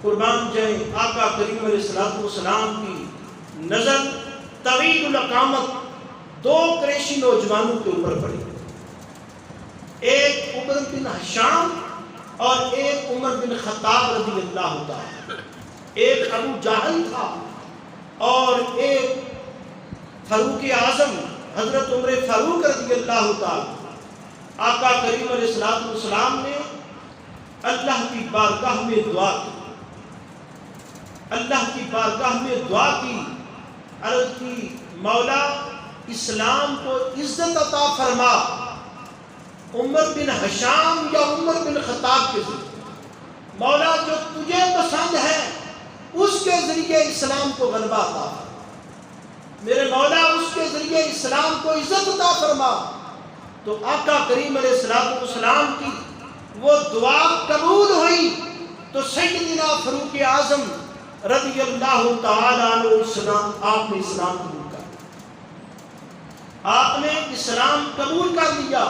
قربان جائیں آقا کریم علیہ الصلوۃ والسلام کی نظر طویل الاقامت دو قریشی نوجوانوں کے اوپر پڑی، ایک عمر بن ہشام اور ایک عمر بن خطاب رضی اللہ تعالی۔ ایک ابو جہل تھا اور ایک فاروق اعظم حضرت عمر فاروق رضی اللہ تعالی۔ آقا کریم علیہ الصلوۃ والسلام نے اللہ کی بارگاہ میں دعا کی، اللہ کی بارگاہ میں دعا کی، عرض کی مولا اسلام کو عزت عطا فرما، عمر بن ہشام یا عمر بن خطاب کے ذریعے، مولا جو تجھے پسند ہے اس کے ذریعے اسلام کو غلبہ عطا فرما، میرے مولا اس کے ذریعے اسلام کو عزت عطا فرما۔ تو آقا کریم علیہ الصلوۃ والسلام کی وہ دعا قبول ہوئی تو سیدنا فاروق اعظم رضی اللہ تعالی عنہ آپ نے اسلام قبول کر لیا، آپ نے اسلام قبول کر لیا۔